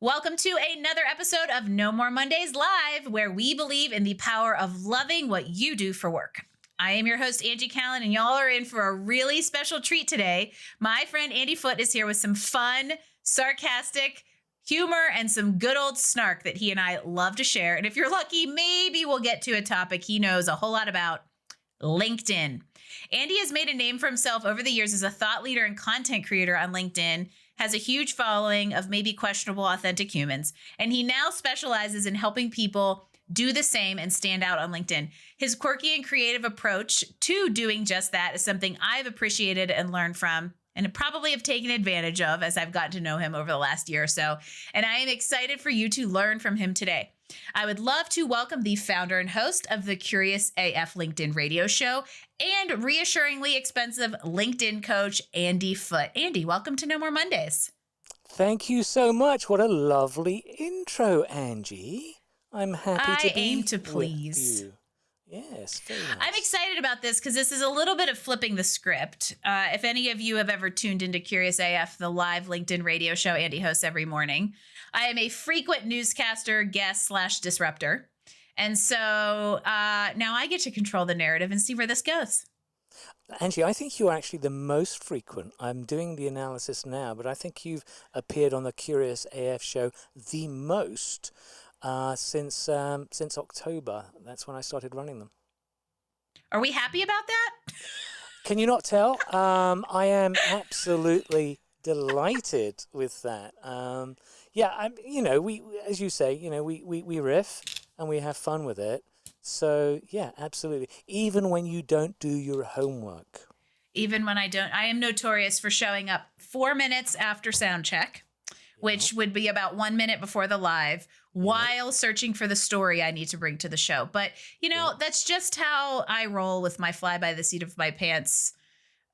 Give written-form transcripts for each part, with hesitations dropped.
Welcome to another episode of No More Mondays Live, where we believe in the power of loving what you do for work. I am your host, Angie Callen, and y'all are in for a really special treat today. My friend Andy Foote is here with some fun, sarcastic humor and some good old snark that he and I love to share. And if you're lucky, maybe we'll get to a topic he knows a whole lot about: LinkedIn. Andy has made a name for himself over the years as a thought leader and content creator on LinkedIn, has a huge following of maybe questionable authentic humans, and he now specializes in helping people do the same and stand out on LinkedIn. His quirky and creative approach to doing just that is something I've appreciated and learned from, and probably have taken advantage of as I've gotten to know him over the last year or so. And I am excited for you to learn from him today. I would love to welcome the founder and host of the Curious AF LinkedIn radio show and reassuringly expensive LinkedIn coach, Andy Foote. Andy, welcome to No More Mondays. Thank you so much. What a lovely intro, Angie. I'm happy to be aim to please. with you. Yes, very nice. I'm excited about this because this is a little bit of flipping the script. If any of you have ever tuned into Curious AF, the live LinkedIn radio show Andy hosts every morning, I am a frequent newscaster, guest / disruptor. And so now I get to control the narrative and see where this goes. Angie, I think you're actually the most frequent. I'm doing the analysis now, but I think you've appeared on the Curious AF show the most since October. That's when I started running them. Are we happy about that? Can you not tell? I am absolutely delighted with that. We, as you say, we riff and we have fun with it. So yeah, absolutely. Even when you don't do your homework. Even when I don't, I am notorious for showing up 4 minutes after sound check, which would be about 1 minute before the live, while searching for the story I need to bring to the show. But, that's just how I roll with my fly by the seat of my pants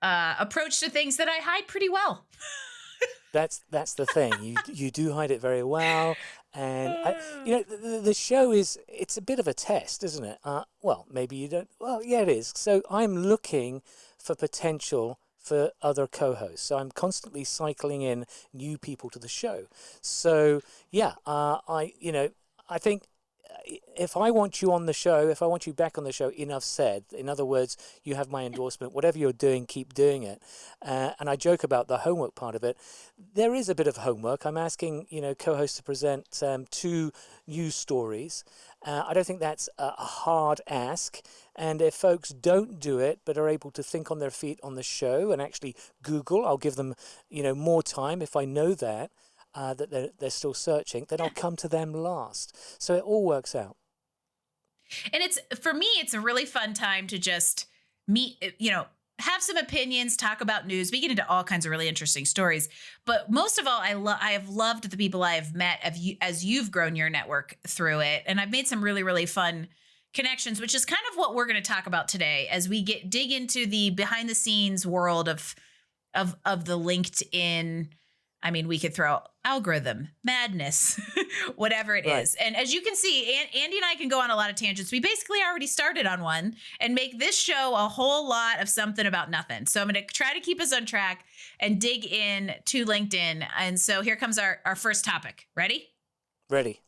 approach to things that I hide pretty well. That's the thing. You do hide it very well. And, the show it's a bit of a test, isn't it? Well, maybe you don't. Well, yeah, it is. So I'm looking for potential for other co-hosts. So I'm constantly cycling in new people to the show. So yeah, I think if I want you on the show, if I want you back on the show, enough said. In other words, you have my endorsement. Whatever you're doing, keep doing it. And I joke about the homework part of it. There is a bit of homework. I'm asking, co-hosts to present 2 news stories. I don't think that's a hard ask. And if folks don't do it, but are able to think on their feet on the show and actually Google, I'll give them, more time if I know that they're still searching, then I'll come to them last. So it all works out. And for me, it's a really fun time to just meet, have some opinions, talk about news. We get into all kinds of really interesting stories. But most of all, I have loved the people I have met as you've grown your network through it. And I've made some really, really fun connections, which is kind of what we're going to talk about today as we dig into the behind the scenes world of the LinkedIn. I mean, we could throw algorithm, madness, whatever it is. And as you can see, Andy and I can go on a lot of tangents. We basically already started on one and make this show a whole lot of something about nothing. So I'm going to try to keep us on track and dig in to LinkedIn. And so here comes our first topic. Ready? Ready.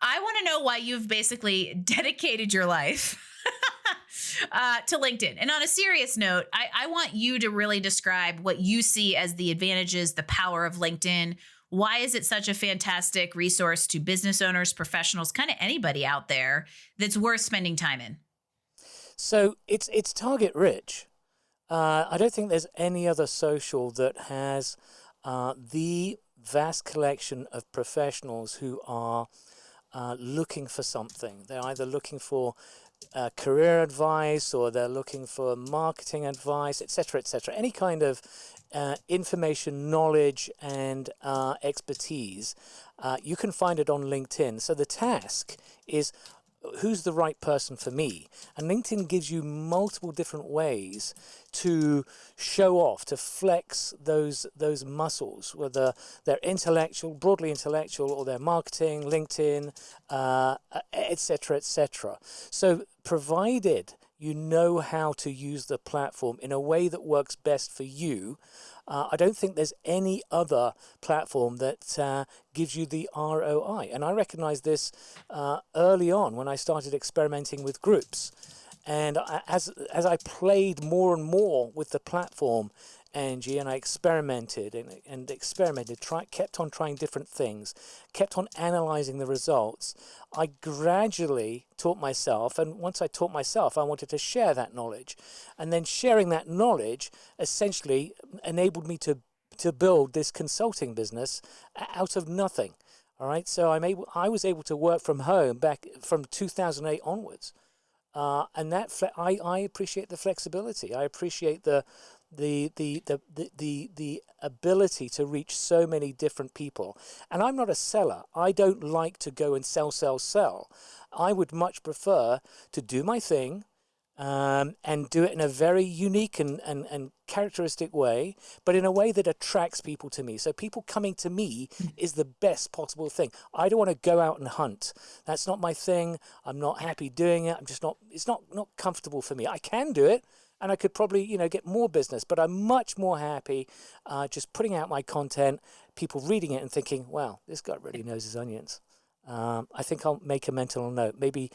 I want to know why you've basically dedicated your life to LinkedIn. And on a serious note, I want you to really describe what you see as the advantages, the power of LinkedIn. Why is it such a fantastic resource to business owners, professionals, kind of anybody out there that's worth spending time in? So it's target rich. I don't think there's any other social that has the vast collection of professionals who are looking for something. They're either looking for career advice, or they're looking for marketing advice, etc., etc. Any kind of information, knowledge, and expertise, you can find it on LinkedIn. So the task is, who's the right person for me? And LinkedIn gives you multiple different ways to show off, to flex those muscles, whether they're intellectual, broadly intellectual, or they're marketing, LinkedIn, etc., etc. So provided you know how to use the platform in a way that works best for you. I don't think there's any other platform that gives you the ROI. And I recognized this early on when I started experimenting with groups. And as I played more and more with the platform, Angie, and I experimented and experimented, kept on trying different things, kept on analyzing the results, I gradually taught myself. And once I taught myself, I wanted to share that knowledge. And then sharing that knowledge essentially enabled me to build this consulting business out of nothing. All right. So I was able to work from home back from 2008 onwards. And I appreciate the flexibility. I appreciate the ability to reach so many different people. And I'm not a seller. I don't like to go and sell. I would much prefer to do my thing, and do it in a very unique and characteristic way, but in a way that attracts people to me. So people coming to me is the best possible thing. I don't want to go out and hunt. That's not my thing. I'm not happy doing it. It's not comfortable for me. I can do it, and I could probably, get more business, but I'm much more happy just putting out my content, people reading it and thinking, wow, this guy really knows his onions. I think I'll make a mental note. Maybe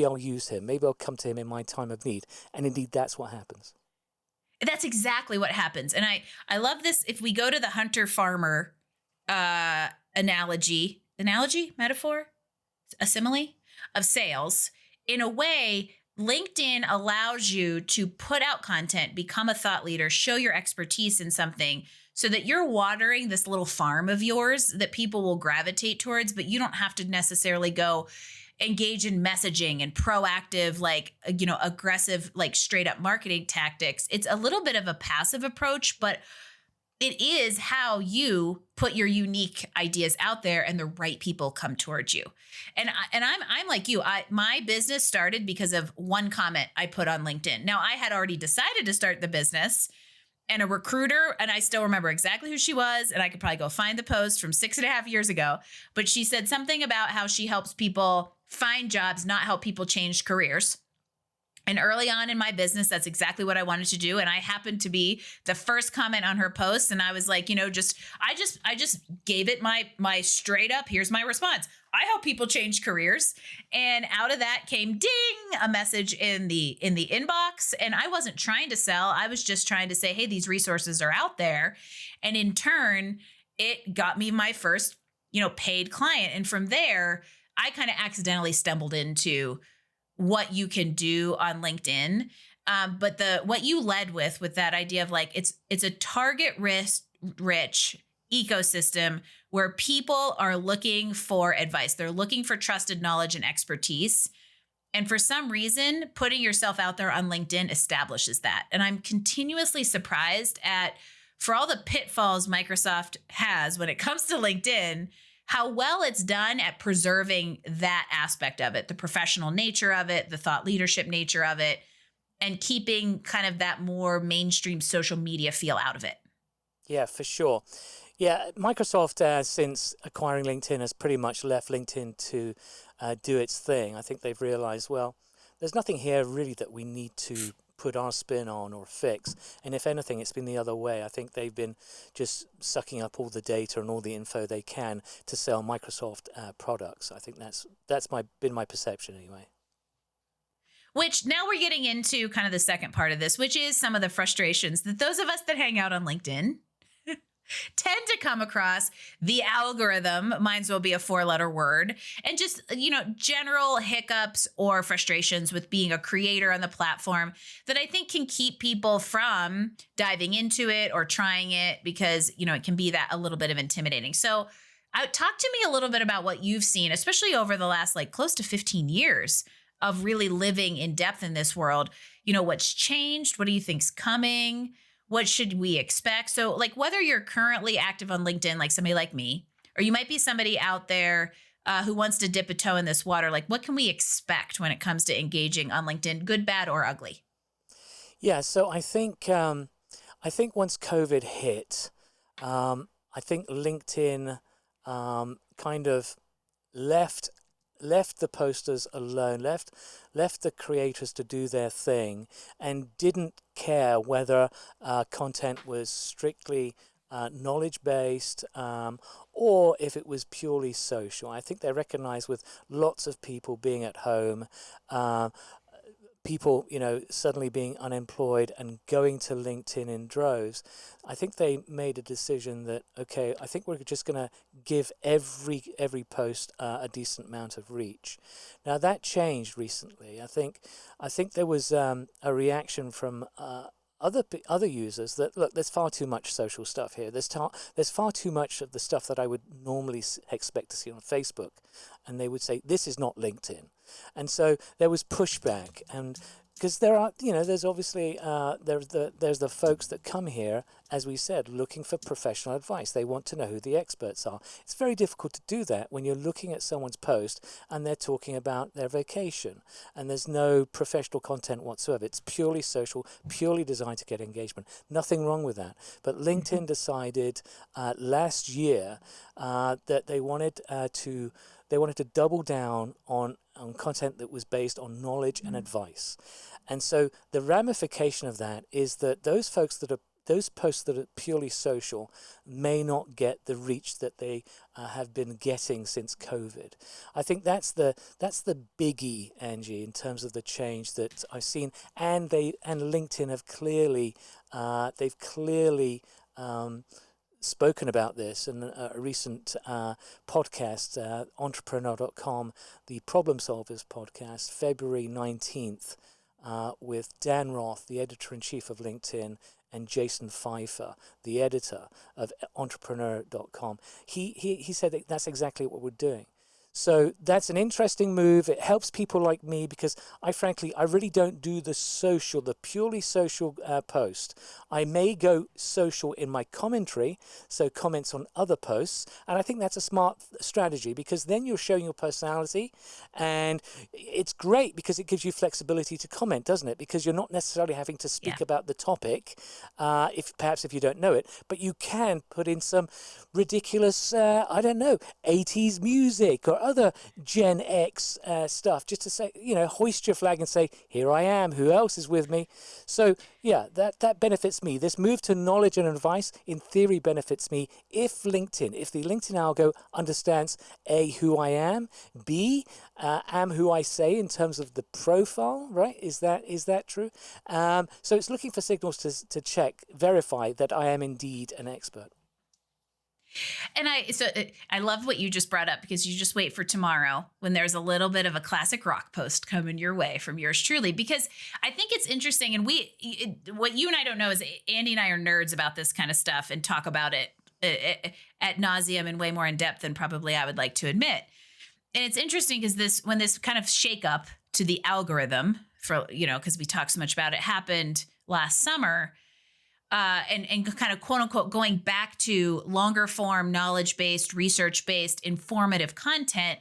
I'll use him. Maybe I'll come to him in my time of need. And indeed, that's what happens. That's exactly what happens. And I love this. If we go to the hunter farmer metaphor, a simile of sales, in a way, LinkedIn allows you to put out content, become a thought leader, show your expertise in something, so that you're watering this little farm of yours that people will gravitate towards, but you don't have to necessarily go engage in messaging and proactive, aggressive, straight up marketing tactics. It's a little bit of a passive approach, but it is how you put your unique ideas out there and the right people come towards you. And I'm like you. My business started because of one comment I put on LinkedIn. Now, I had already decided to start the business, and a recruiter, and I still remember exactly who she was, and I could probably go find the post from 6.5 years ago, but she said something about how she helps people find jobs, not help people change careers. And early on in my business, that's exactly what I wanted to do. And I happened to be the first comment on her post. And I was like, I just gave it my straight up, here's my response. I help people change careers. And out of that came ding, a message in the inbox. And I wasn't trying to sell. I was just trying to say, hey, these resources are out there. And in turn, it got me my first, paid client. And from there, I kind of accidentally stumbled into what you can do on LinkedIn. But what you led with that idea of it's a target rich ecosystem where people are looking for advice. They're looking for trusted knowledge and expertise. And for some reason, putting yourself out there on LinkedIn establishes that. And I'm continuously surprised for all the pitfalls Microsoft has when it comes to LinkedIn, how well it's done at preserving that aspect of it, the professional nature of it, the thought leadership nature of it, and keeping kind of that more mainstream social media feel out of it. Yeah, for sure. Yeah, Microsoft, since acquiring LinkedIn, has pretty much left LinkedIn to do its thing. I think they've realized, well, there's nothing here really that we need to put our spin on or fix. And if anything, it's been the other way. I think they've been just sucking up all the data and all the info they can to sell Microsoft products. I think that's been my perception anyway. Which now we're getting into kind of the second part of this, which is some of the frustrations that those of us that hang out on LinkedIn tend to come across. The algorithm, might as well be a 4-letter word, and just, general hiccups or frustrations with being a creator on the platform that I think can keep people from diving into it or trying it because, it can be that a little bit of intimidating. So talk to me a little bit about what you've seen, especially over the last close to 15 years of really living in depth in this world. What's changed? What do you think's coming? What should we expect? So whether you're currently active on LinkedIn, like somebody like me, or you might be somebody out there who wants to dip a toe in this water, what can we expect when it comes to engaging on LinkedIn, good, bad, or ugly? Yeah, so I think once COVID hit, I think LinkedIn kind of left left the posters alone, left the creators to do their thing, and didn't care whether content was strictly knowledge based, or if it was purely social. I think they recognize, with lots of people being at home, people, suddenly being unemployed and going to LinkedIn in droves, I think they made a decision that, okay, I think we're just going to give every post a decent amount of reach. Now that changed recently. I think there was a reaction from other users that, look, there's far too much social stuff here. There's far too much of the stuff that I would normally expect to see on Facebook, and they would say this is not LinkedIn. And so there was pushback, and because there are, there's obviously there's the folks that come here, as we said, looking for professional advice. They want to know who the experts are. It's very difficult to do that when you're looking at someone's post and they're talking about their vacation and there's no professional content whatsoever. It's purely social, purely designed to get engagement. Nothing wrong with that. But LinkedIn decided last year that they wanted to double down on content that was based on knowledge and advice. And so the ramification of that is that those posts that are purely social may not get the reach that they have been getting since COVID. I think that's the biggie, Angie, in terms of the change that I've seen. And LinkedIn have clearly spoken about this in a recent podcast, entrepreneur.com, the Problem Solvers podcast, February 19th, with Dan Roth, the editor-in-chief of LinkedIn, and Jason Pfeiffer, the editor of entrepreneur.com. He said that that's exactly what we're doing. So that's an interesting move. It helps people like me because I really don't do the purely social post. I may go social in my commentary, so comments on other posts, and I think that's a smart strategy because then you're showing your personality, and it's great because it gives you flexibility to comment, doesn't it? Because you're not necessarily having to speak about the topic, if you don't know it, but you can put in some ridiculous, 80s music or other Gen X stuff, just to say, hoist your flag and say, here I am, who else is with me? So yeah, that benefits me. This move to knowledge and advice in theory benefits me if the LinkedIn algo understands A, who I am, B, am who I say in terms of the profile, right? Is that true? So it's looking for signals to verify that I am indeed an expert. And I love what you just brought up because you just wait for tomorrow when there's a little bit of a classic rock post coming your way from yours truly, because I think it's interesting. And what you and I don't know is Andy and I are nerds about this kind of stuff and talk about it ad nauseum and way more in depth than probably I would like to admit. And it's interesting because when this kind of shake up to the algorithm because we talk so much about it, happened last summer. And kind of quote unquote going back to longer form, knowledge-based, research-based, informative content,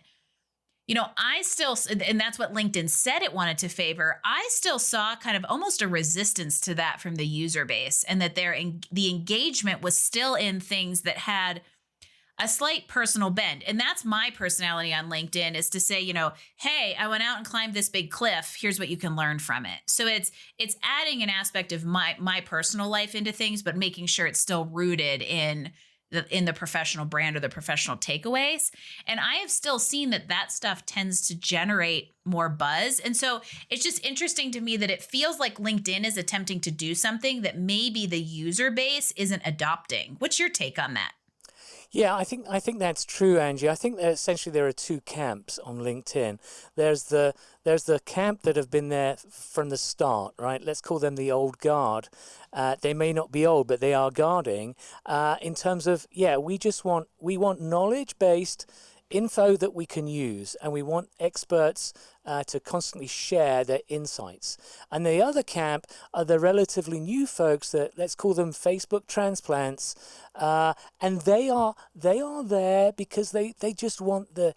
I still, and that's what LinkedIn said it wanted to favor. I still saw kind of almost a resistance to that from the user base, and that the engagement was still in things that had a slight personal bend. And that's my personality on LinkedIn, is to say, hey, I went out and climbed this big cliff. Here's what you can learn from it. So it's adding an aspect of my personal life into things, but making sure it's still rooted in the professional brand or the professional takeaways. And I have still seen that stuff tends to generate more buzz. And so it's just interesting to me that it feels like LinkedIn is attempting to do something that maybe the user base isn't adopting. What's your take on that? Yeah, I think that's true, Angie. I think that essentially there are two camps on LinkedIn. There's the camp that have been there from the start, right? Let's call them the old guard. They may not be old, but they are guarding. In terms of, we want knowledge-based info that we can use, and we want experts to constantly share their insights. And the other camp are the relatively new folks that, let's call them Facebook transplants, and they are there because they just want the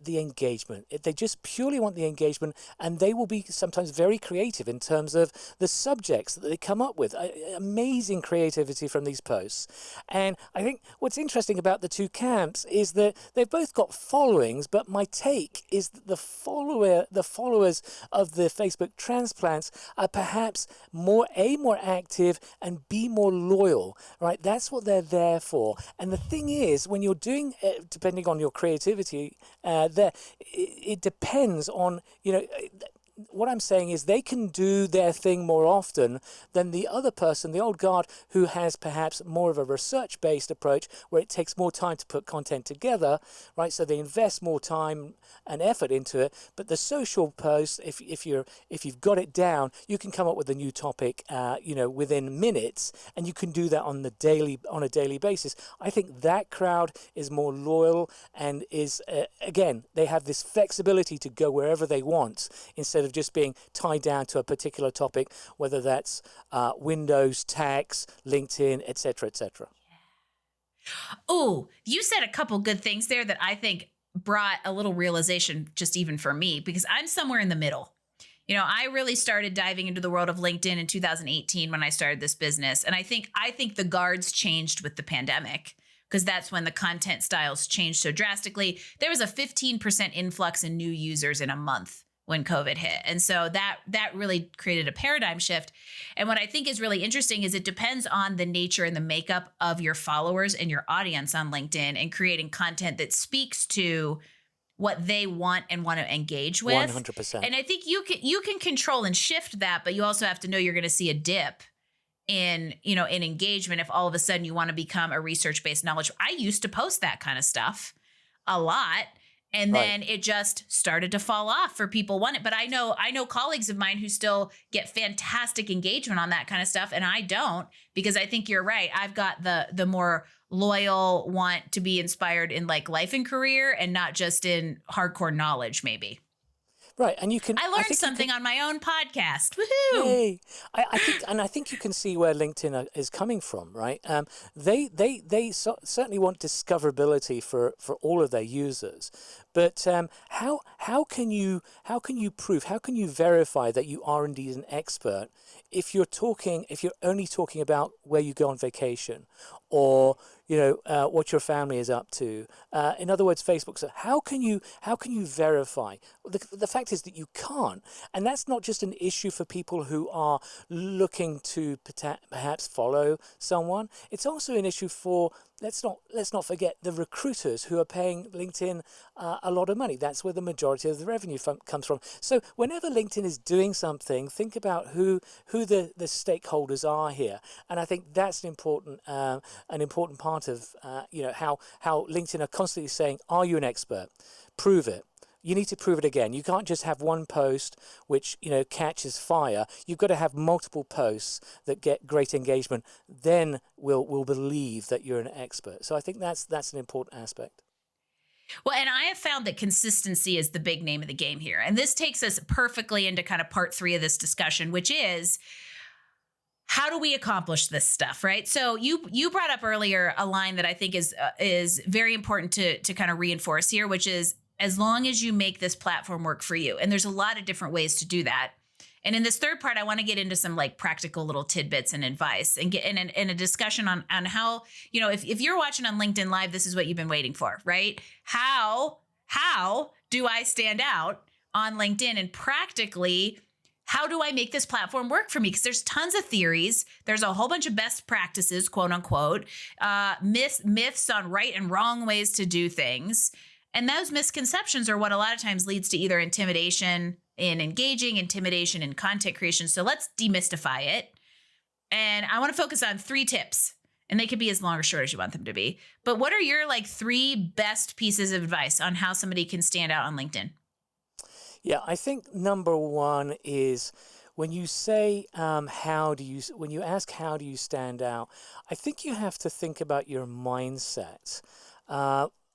engagement. They just purely want the engagement, and they will be sometimes very creative in terms of the subjects that they come up with. Amazing creativity from these posts. And I think what's interesting about the two camps is that they've both got followings, but my take is that the followers of the Facebook transplants are perhaps more active and B, more loyal, right? That's what they're there for. And the thing is, when you're doing, depending on your creativity, it depends on, what I'm saying is they can do their thing more often than the other person, the old guard, who has perhaps more of a research-based approach where it takes more time to put content together, right? So they invest more time and effort into it. But the social post, if you've got it down, you can come up with a new topic, within minutes, and you can do that on a daily basis. I think that crowd is more loyal and is again, they have this flexibility to go wherever they want instead of just being tied down to a particular topic, whether that's Windows, tax, LinkedIn, etc., etc. Oh, you said a couple good things there that I think brought a little realization just even for me, because I'm somewhere in the middle. I really started diving into the world of LinkedIn in 2018 when I started this business. And I think the guards changed with the pandemic, because that's when the content styles changed so drastically. There was a 15% influx in new users in a month when COVID hit. And so that really created a paradigm shift. And what I think is really interesting is it depends on the nature and the makeup of your followers and your audience on LinkedIn, and creating content that speaks to what they want and want to engage with. 100%. And I think you can control and shift that, but you also have to know you're going to see a dip in engagement if all of a sudden you want to become a research-based knowledge. I used to post that kind of stuff a lot. And then it just started to fall off for people want it. But I know colleagues of mine who still get fantastic engagement on that kind of stuff. And I don't, because I think you're right. I've got the more loyal, want to be inspired in like life and career, and not just in hardcore knowledge, maybe. Right, and I learned something on my own podcast. Woohoo! Yay! I think you can see where LinkedIn is coming from, right? They certainly want discoverability for all of their users, but how can you prove, how can you verify that you are indeed an expert if you're only talking about where you go on vacation, or what your family is up to? In other words, Facebook. So how can you verify? The fact is that you can't, and that's not just an issue for people who are looking to perhaps follow someone. It's also an issue for, let's not forget, the recruiters who are paying LinkedIn a lot of money. That's where the majority of the revenue comes from. So whenever LinkedIn is doing something, think about who the stakeholders are here, and I think that's an important part of how LinkedIn are constantly saying, are you an expert? Prove it. You need to prove it again. You can't just have one post which catches fire. You've got to have multiple posts that get great engagement. Then we'll believe that you're an expert. So I think that's an important aspect. Well, and I have found that consistency is the big name of the game here. And this takes us perfectly into kind of part 3 of this discussion, which is, how do we accomplish this stuff, right? So you brought up earlier a line that I think is very important to kind of reinforce here, which is, as long as you make this platform work for you. And there's a lot of different ways to do that. And in this third part, I want to get into some like practical little tidbits and advice, and get in a discussion on how, if you're watching on LinkedIn Live, this is what you've been waiting for, right? How do I stand out on LinkedIn, and practically, how do I make this platform work for me? Because there's tons of theories. There's a whole bunch of best practices, quote unquote, myths on right and wrong ways to do things. And those misconceptions are what a lot of times leads to either intimidation in engaging, intimidation in content creation. So let's demystify it. And I want to focus on 3 tips, and they could be as long or short as you want them to be. But what are your 3 best pieces of advice on how somebody can stand out on LinkedIn? Yeah, I think number 1 is, when you say, when you ask how do you stand out, I think you have to think about your mindset.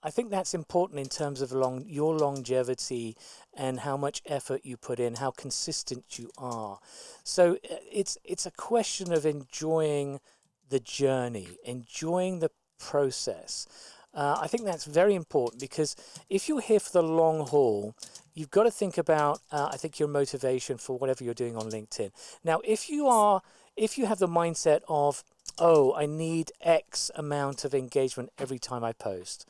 I think that's important in terms of your longevity and how much effort you put in, how consistent you are. So it's a question of enjoying the journey, enjoying the process. I think that's very important, because if you're here for the long haul, you've got to think about, I think, your motivation for whatever you're doing on LinkedIn. Now, if you have the mindset of, oh, I need X amount of engagement every time I post,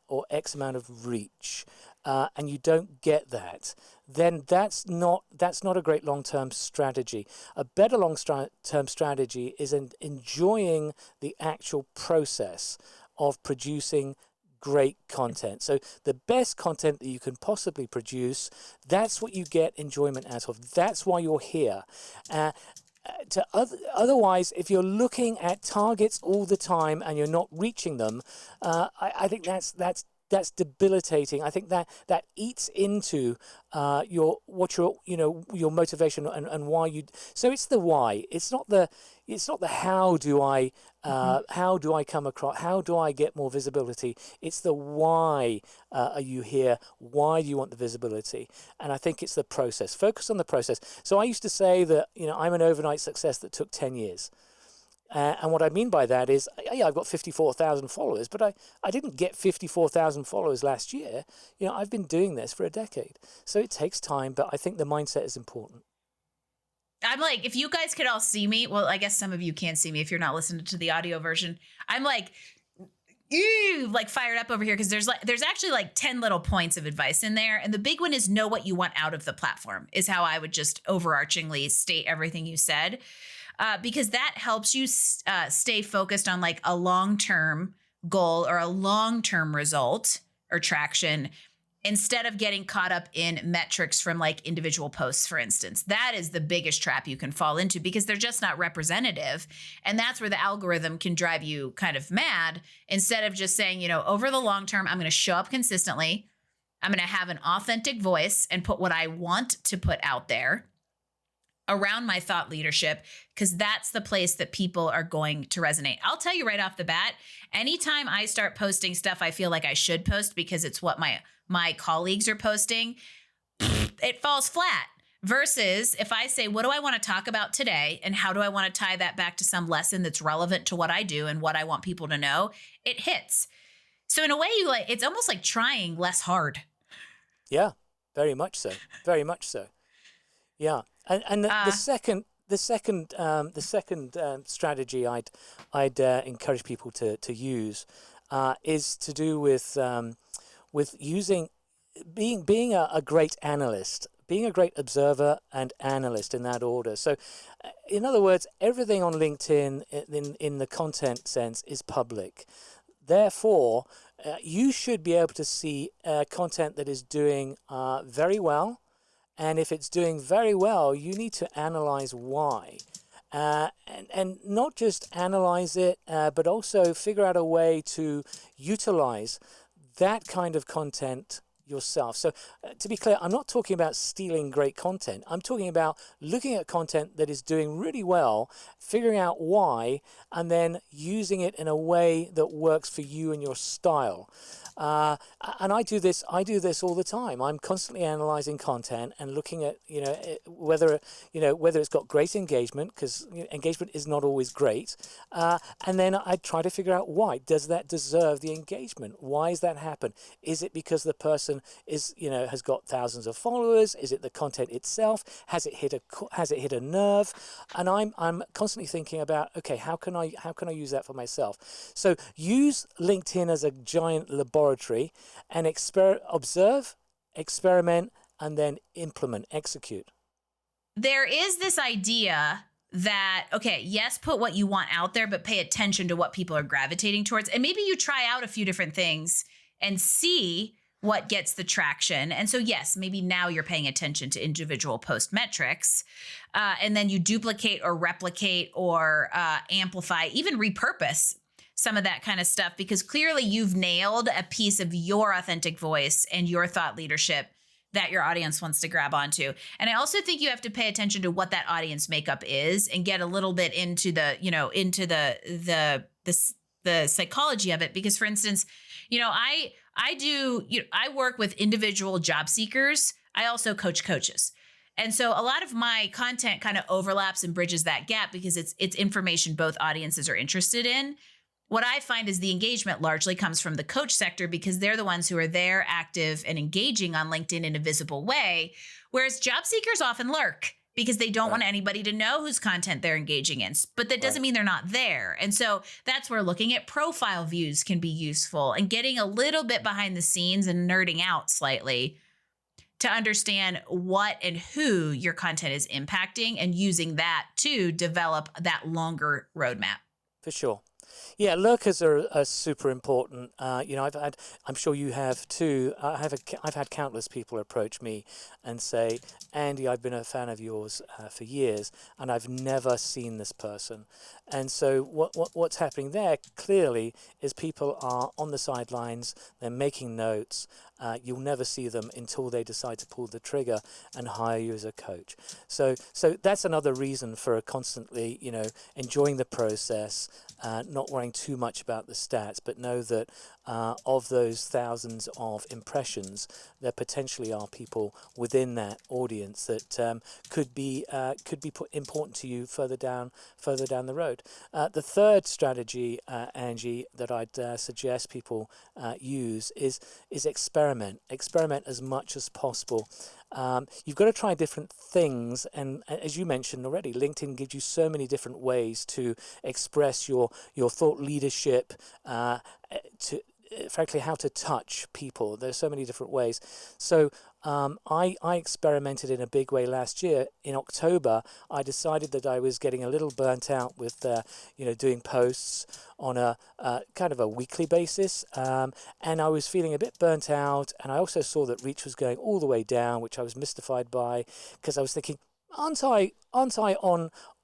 or X amount of reach, and you don't get that, then that's not a great long-term strategy. A better long-term strategy is enjoying the actual process of producing great content. So the best content that you can possibly produce, that's what you get enjoyment out of. That's why you're here. Otherwise, if you're looking at targets all the time and you're not reaching them, I think that's debilitating. I think that eats into your motivation and why you. So it's the why. It's not the how do I come across, how do I get more visibility. It's the why are you here, why do you want the visibility. And I think it's the process. Focus on the process. So I used to say that I'm an overnight success that took 10 years. And what I mean by that is, yeah, I've got 54,000 followers, but I didn't get 54,000 followers last year. I've been doing this for a decade. So it takes time, but I think the mindset is important. I'm like, if you guys could all see me, well, I guess some of you can't see me if you're not listening to the audio version. I'm like, fired up over here, because there's actually like 10 little points of advice in there. And the big one is know what you want out of the platform, is how I would just overarchingly state everything you said. Because that helps you stay focused on like a long-term goal or a long-term result or traction, instead of getting caught up in metrics from like individual posts, for instance. That is the biggest trap you can fall into, because they're just not representative. And that's where the algorithm can drive you kind of mad, instead of just saying, over the long term, I'm going to show up consistently. I'm going to have an authentic voice and put what I want to put out there around my thought leadership, because that's the place that people are going to resonate. I'll tell you right off the bat, anytime I start posting stuff I feel like I should post because it's what my colleagues are posting, it falls flat. Versus if I say, what do I want to talk about today? And how do I want to tie that back to some lesson that's relevant to what I do and what I want people to know? It hits. So in a way, it's almost like trying less hard. Yeah, very much so. Very much so. Yeah. And the second strategy I'd encourage people to use is to do with being a great analyst, being a great observer and analyst, in that order. So, in other words, everything on LinkedIn in the content sense is public. Therefore, you should be able to see content that is doing very well. And if it's doing very well, you need to analyze why. And not just analyze it, but also figure out a way to utilize that kind of content yourself. So to be clear, I'm not talking about stealing great content. I'm talking about looking at content that is doing really well, figuring out why, and then using it in a way that works for you and your style. And I do this all the time. I'm constantly analyzing content and looking at, whether it's got great engagement, because engagement is not always great. And then I try to figure out why. Does that deserve the engagement? Why does that happen? Is it because the person has got thousands of followers? Is it the content itself? Has it hit a nerve? And I'm constantly thinking about, okay, how can I use that for myself? So use LinkedIn as a giant laboratory and observe, experiment, and then implement, execute. There is this idea that, okay, yes, put what you want out there, but pay attention to what people are gravitating towards. And maybe you try out a few different things and see what gets the traction. And so, yes, maybe now you're paying attention to individual post metrics, and then you duplicate or replicate or amplify, even repurpose some of that kind of stuff, because clearly you've nailed a piece of your authentic voice and your thought leadership that your audience wants to grab onto. And I also think you have to pay attention to what that audience makeup is and get a little bit into the the psychology of it. Because, for instance, I work with individual job seekers. I also coach coaches. And so a lot of my content kind of overlaps and bridges that gap because it's information both audiences are interested in. What I find is the engagement largely comes from the coach sector because they're the ones who are there, active, and engaging on LinkedIn in a visible way, whereas job seekers often lurk because they don't want anybody to know whose content they're engaging in. But that doesn't mean they're not there. And so that's where looking at profile views can be useful and getting a little bit behind the scenes and nerding out slightly to understand what and who your content is impacting and using that to develop that longer roadmap. For sure. Yeah, lurkers are super important. I'm sure you have too. I've had countless people approach me and say, Andy, I've been a fan of yours for years, and I've never seen this person. And so what's happening there clearly is people are on the sidelines. They're making notes. You'll never see them until they decide to pull the trigger and hire you as a coach. So that's another reason for constantly, enjoying the process, not worrying too much about the stats, but know that of those thousands of impressions, there potentially are people within that audience that could be important to you further down the road. The third strategy, Angie, that I'd suggest people use is experiment as much as possible. You've got to try different things, and as you mentioned already, LinkedIn gives you so many different ways to express your thought leadership, to frankly how to touch people. There's so many different ways. So I experimented in a big way last year. In October, I decided that I was getting a little burnt out with doing posts on a kind of a weekly basis, and I was feeling a bit burnt out. And I also saw that reach was going all the way down, which I was mystified by, because I was thinking, aren't I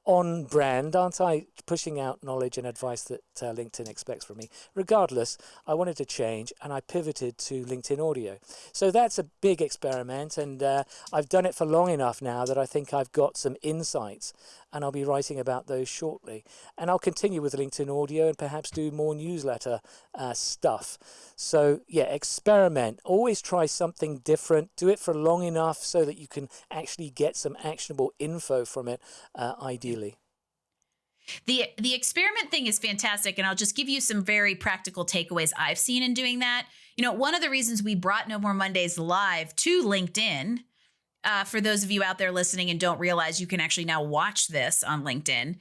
on brand? Aren't I pushing out knowledge and advice that LinkedIn expects from me? Regardless, I wanted to change, and I pivoted to LinkedIn Audio. So that's a big experiment, and I've done it for long enough now that I think I've got some insights, and I'll be writing about those shortly. And I'll continue with LinkedIn Audio and perhaps do more newsletter stuff. So yeah, experiment. Always try something different. Do it for long enough so that you can actually get some actionable info from it, ideally. The experiment thing is fantastic, and I'll just give you some very practical takeaways I've seen in doing that. One of the reasons we brought No More Mondays live to LinkedIn, for those of you out there listening and don't realize you can actually now watch this on LinkedIn,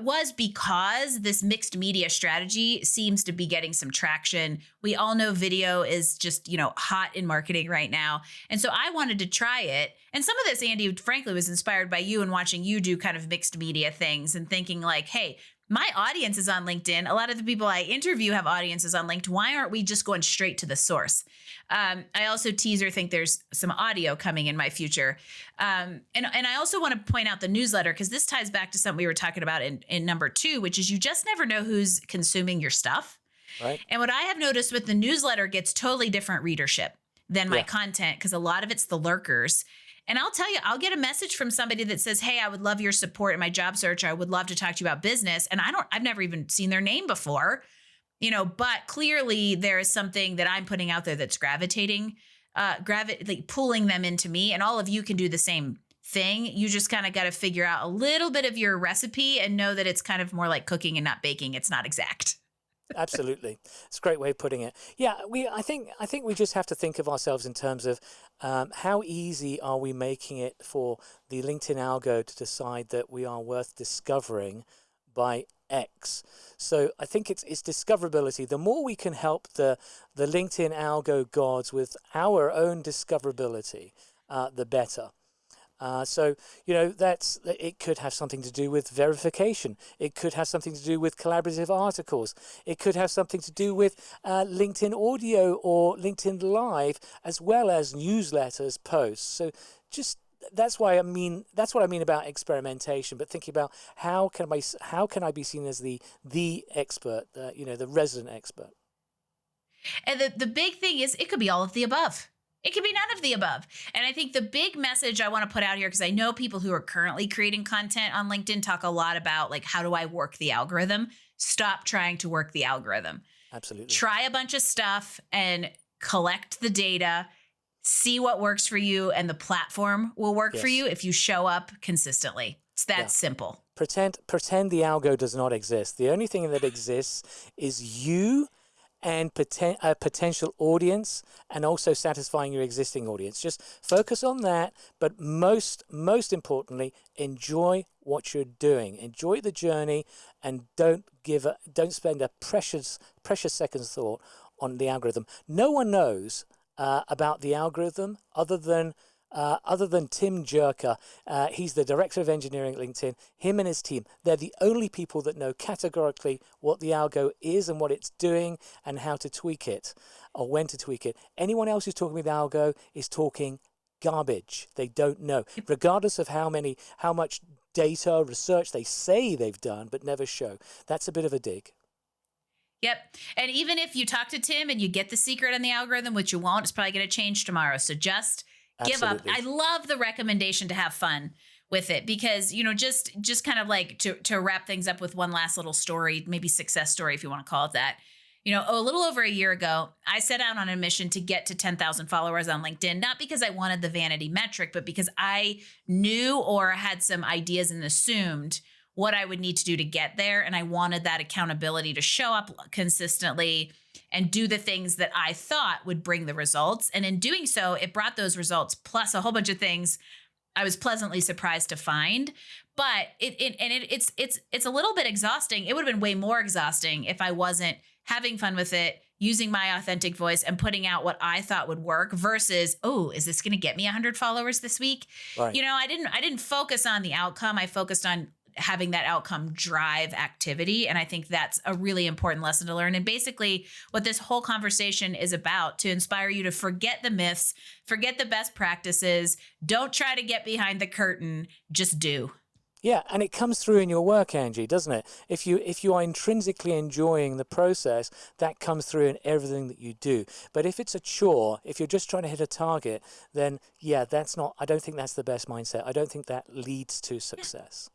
was because this mixed media strategy seems to be getting some traction. We all know video is just, hot in marketing right now. And so I wanted to try it. And some of this, Andy, frankly, was inspired by you and watching you do kind of mixed media things and thinking like, hey, my audience is on LinkedIn. A lot of the people I interview have audiences on LinkedIn. Why aren't we just going straight to the source? I also think there's some audio coming in my future. And I also want to point out the newsletter, because this ties back to something we were talking about in number 2, which is you just never know who's consuming your stuff. Right. And what I have noticed with the newsletter gets totally different readership than my content, because a lot of it's the lurkers. And I'll tell you, I'll get a message from somebody that says, hey, I would love your support in my job search. I would love to talk to you about business. And I've never even seen their name before, but clearly there is something that I'm putting out there that's gravitating, pulling them into me. And all of you can do the same thing. You just kind of got to figure out a little bit of your recipe and know that it's kind of more like cooking and not baking. It's not exact. Absolutely. It's a great way of putting it. Yeah, I think we just have to think of ourselves in terms of how easy are we making it for the LinkedIn algo to decide that we are worth discovering by X. So I think it's discoverability. The more we can help the LinkedIn algo gods with our own discoverability, the better. So it could have something to do with verification. It could have something to do with collaborative articles. It could have something to do with LinkedIn Audio or LinkedIn Live, as well as newsletters, posts. So that's what I mean about experimentation. But thinking about how can I be seen as the expert, the resident expert. And the big thing is it could be all of the above. It can be none of the above. And I think the big message I want to put out here, because I know people who are currently creating content on LinkedIn talk a lot about like, how do I work the algorithm? Stop trying to work the algorithm. Absolutely. Try a bunch of stuff and collect the data, see what works for you, and the platform will work for you if you show up consistently. It's that simple. Pretend the algo does not exist. The only thing that exists is you and a potential audience, and also satisfying your existing audience. Just focus on that, but most importantly, enjoy what you're doing. Enjoy the journey, and don't spend a precious second's thought on the algorithm. No one knows about the algorithm other than Tim Jerker. He's the director of engineering at LinkedIn. Him and his team, they're the only people that know categorically what the algo is and what it's doing and how to tweak it or when to tweak it. Anyone else who's talking about algo is talking garbage. They don't know, regardless of how much data research they say they've done but never show. That's a bit of a dig. Yep. And even if you talk to Tim and you get the secret on the algorithm, which you won't, it's probably going to change tomorrow. So just give up. I love the recommendation to have fun with it, because, you know, just kind of like to wrap things up with one last little story, maybe success story, if you want to call it that. You know, a little over a year ago, I set out on a mission to get to 10,000 followers on LinkedIn, not because I wanted the vanity metric, but because I knew or had some ideas and assumed what I would need to do to get there. And I wanted that accountability to show up consistently and do the things that I thought would bring the results. And in doing so, it brought those results, plus a whole bunch of things I was pleasantly surprised to find. But it's a little bit exhausting. It would have been way more exhausting if I wasn't having fun with it, using my authentic voice and putting out what I thought would work versus, oh, is this going to get me 100 followers this week? Right. You know, I didn't focus on the outcome. I focused on having that outcome drive activity. And I think that's a really important lesson to learn. And basically what this whole conversation is about, to inspire you to forget the myths, forget the best practices. Don't try to get behind the curtain. Just do. Yeah, and it comes through in your work, Angie, doesn't it? If you are intrinsically enjoying the process, that comes through in everything that you do. But if it's a chore, if you're just trying to hit a target, then yeah, I don't think that's the best mindset. I don't think that leads to success.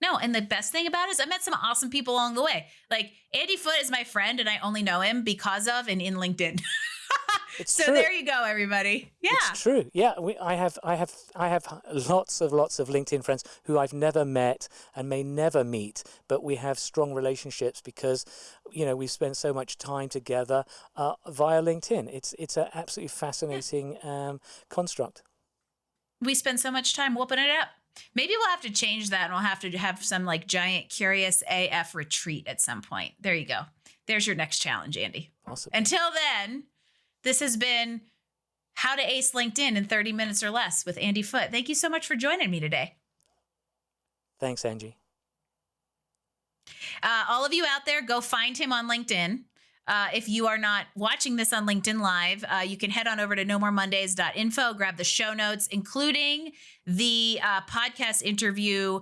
No, and the best thing about it is I met some awesome people along the way. Like Andy Foote is my friend, and I only know him because of and in LinkedIn. So true. There you go, everybody. Yeah, it's true. Yeah, I have lots of LinkedIn friends who I've never met and may never meet, but we have strong relationships because, you know, we've spent so much time together via LinkedIn. It's an absolutely fascinating construct. We spend so much time whooping it up. Maybe we'll have to change that, and we'll have to have some like giant curious AF retreat at some point. There you go. There's your next challenge, Andy. Awesome. Until then, this has been How to Ace LinkedIn in 30 Minutes or Less with Andy Foote. Thank you so much for joining me today. Thanks, Angie. All of you out there, go find him on LinkedIn. If you are not watching this on LinkedIn Live, you can head on over to nomoremondays.info, grab the show notes, including the podcast interview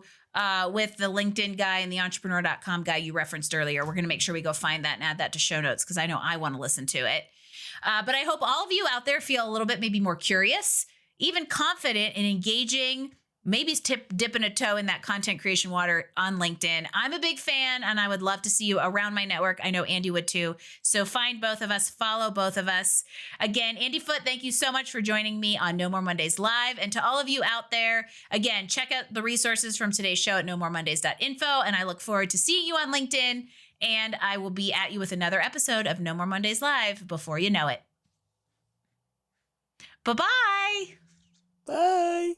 with the LinkedIn guy and the entrepreneur.com guy you referenced earlier. We're going to make sure we go find that and add that to show notes because I know I want to listen to it. But I hope all of you out there feel a little bit maybe more curious, even confident in engaging, maybe dipping a toe in that content creation water on LinkedIn. I'm a big fan, and I would love to see you around my network. I know Andy would too. So find both of us, follow both of us. Again, Andy Foote, thank you so much for joining me on No More Mondays Live. And to all of you out there, again, check out the resources from today's show at nomoremondays.info. And I look forward to seeing you on LinkedIn. And I will be at you with another episode of No More Mondays Live before you know it. Bye-bye. Bye.